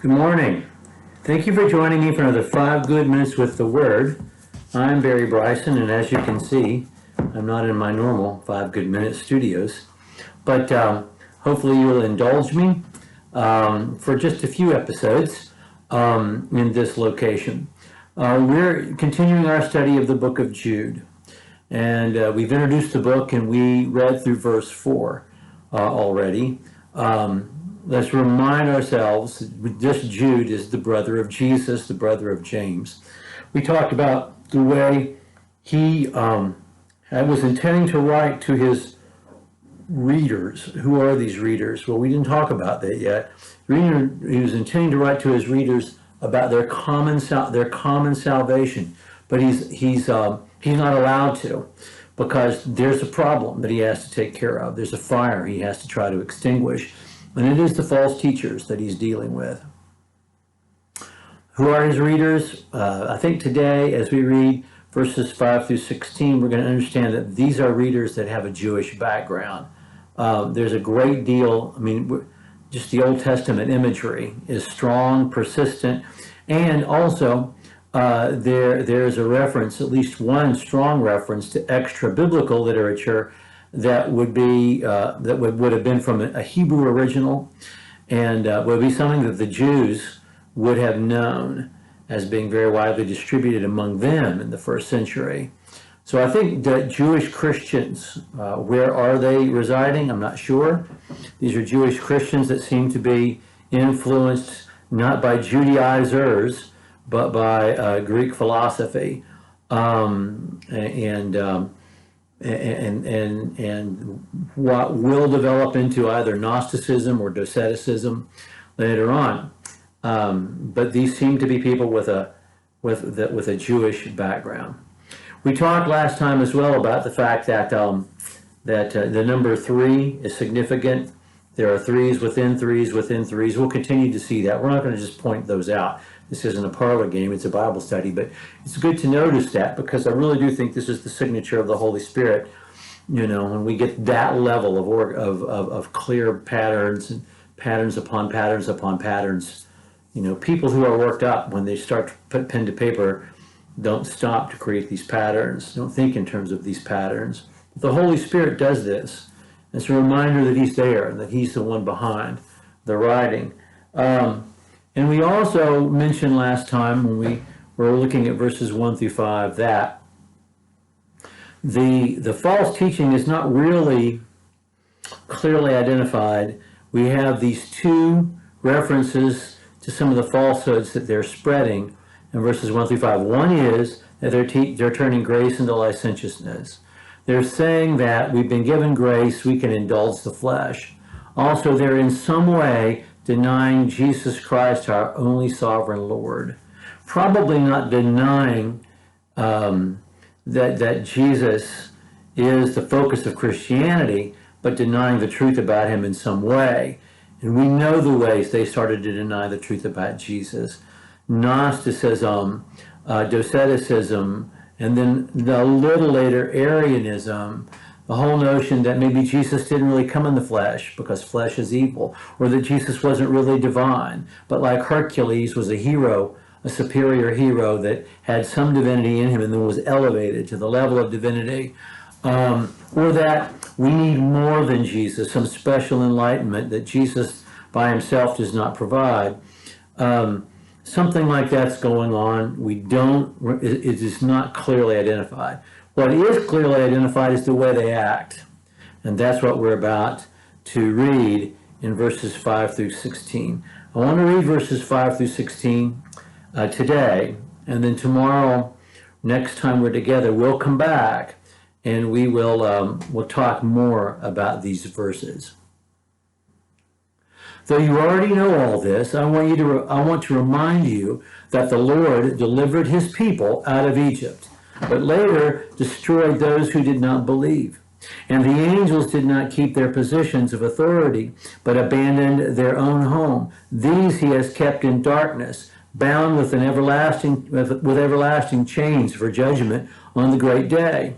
Good morning. Thank you for joining me for another 5 Good Minutes with the Word. I'm Barry Bryson, and as you can see, I'm not in my normal 5 Good Minute studios, but hopefully you'll indulge me for just a few episodes in this location. We're continuing our study of the book of Jude, and we've introduced the book, and we read through verse 4 already. Let's remind ourselves that this Jude is the brother of Jesus, the brother of James. We talked about the way he was intending to write to his readers. Who are these readers? Well, we didn't talk about that yet. He was intending to write to his readers about their common salvation, but he's not allowed to, because there's a problem that he has to take care of. There's a fire he has to try to extinguish. And it is the false teachers that he's dealing with. Who are his readers? I think today, as we read verses 5 through 16, we're going to understand that these are readers that have a Jewish background. There's a great deal, just the Old Testament imagery is strong, persistent, and also there's a reference, at least one strong reference, to extra-biblical literature that would have been from a Hebrew original, and would be something that the Jews would have known as being very widely distributed among them in the first century. So I think that Jewish Christians, where are they residing? I'm not sure. These are Jewish Christians that seem to be influenced not by Judaizers, but by Greek philosophy, and what will develop into either Gnosticism or Doceticism later on. But these seem to be people with a Jewish background. We talked last time as well about the fact that the number 3 is significant. There are threes within threes within threes. We'll continue to see that. We're not going to just point those out. This isn't a parlor game, it's a Bible study, but it's good to notice that, because I really do think this is the signature of the Holy Spirit. When we get that level of clear patterns and patterns upon patterns upon patterns, people who are worked up, when they start to put pen to paper, don't stop to create these patterns, don't think in terms of these patterns. The Holy Spirit does this. It's a reminder that he's there and that he's the one behind the writing. And we also mentioned last time, when we were looking at verses 1 through 5, that the false teaching is not really clearly identified. We have these 2 references to some of the falsehoods that they're spreading in verses 1 through 5. One is that they're turning grace into licentiousness. They're saying that we've been given grace, we can indulge the flesh. Also, they're in some way denying Jesus Christ, our only sovereign Lord. Probably not denying that Jesus is the focus of Christianity, but denying the truth about him in some way. And we know the ways they started to deny the truth about Jesus. Gnosticism, Doceticism, and then a little later Arianism, the whole notion that maybe Jesus didn't really come in the flesh because flesh is evil, or that Jesus wasn't really divine, but like Hercules was a hero, a superior hero that had some divinity in him and then was elevated to the level of divinity, or that we need more than Jesus, some special enlightenment that Jesus by himself does not provide. Something like that's going on. It is not clearly identified. What is clearly identified is the way they act. And that's what we're about to read in verses 5 through 16. I want to read verses 5 through 16 today, and then tomorrow, next time we're together, we'll come back and we'll talk more about these verses. Though you already know all this, I want to remind you that the Lord delivered his people out of Egypt, but later destroyed those who did not believe. And the angels did not keep their positions of authority, but abandoned their own home. These he has kept in darkness, bound with everlasting chains for judgment on the great day.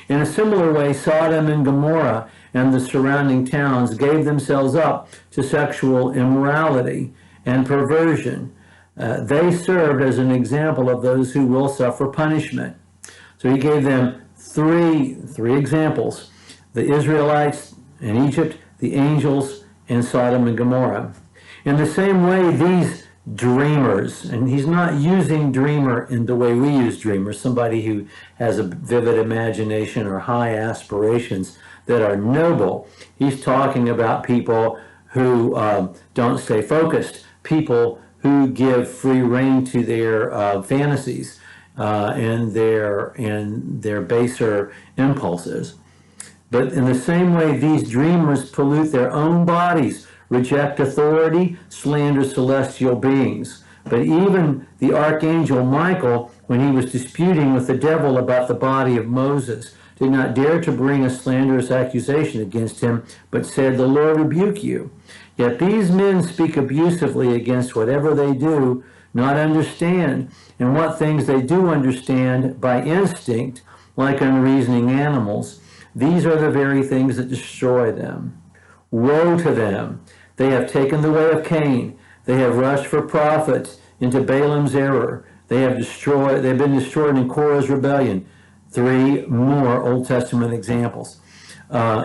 In a similar way, Sodom and Gomorrah and the surrounding towns gave themselves up to sexual immorality and perversion. They served as an example of those who will suffer punishment. So he gave them three examples: the Israelites in Egypt, the angels, and Sodom and Gomorrah. In the same way, these dreamers, and he's not using dreamer in the way we use dreamer, somebody who has a vivid imagination or high aspirations that are noble. He's talking about people who don't stay focused, people who give free rein to their fantasies and their baser impulses. But in the same way, these dreamers pollute their own bodies, reject authority, slander celestial beings. But even the archangel Michael, when he was disputing with the devil about the body of Moses, did not dare to bring a slanderous accusation against him, but said, "The Lord rebuke you." Yet these men speak abusively against whatever they do not understand, and what things they do understand by instinct, like unreasoning animals. These are the very things that destroy them. Woe to them! They have taken the way of Cain. They have rushed for profit into Balaam's error. They've been destroyed in Korah's rebellion. Three more Old Testament examples.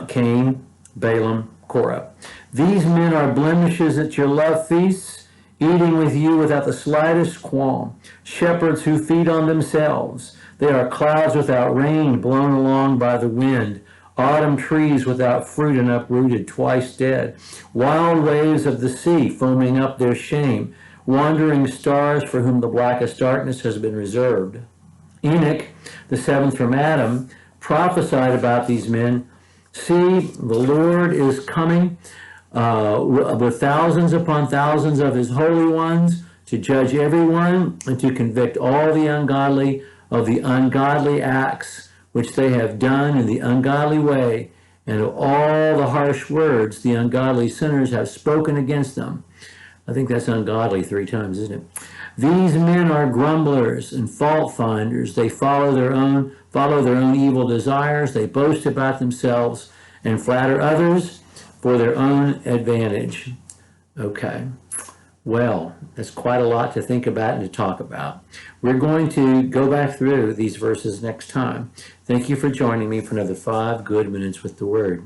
Cain, Balaam, Korah. These men are blemishes at your love feasts, eating with you without the slightest qualm. Shepherds who feed on themselves. They are clouds without rain, blown along by the wind. Autumn trees without fruit and uprooted, twice dead. Wild waves of the sea foaming up their shame. Wandering stars for whom the blackest darkness has been reserved. Enoch, the seventh from Adam, prophesied about these men. See, the Lord is coming with thousands upon thousands of his holy ones to judge everyone and to convict all the ungodly of the ungodly acts which they have done in the ungodly way, and of all the harsh words the ungodly sinners have spoken against them. I think that's ungodly 3 times, isn't it? These men are grumblers and fault finders. They follow their own evil desires. They boast about themselves and flatter others for their own advantage. Okay. Well, that's quite a lot to think about and to talk about. We're going to go back through these verses next time. Thank you for joining me for another 5 good minutes with the Word.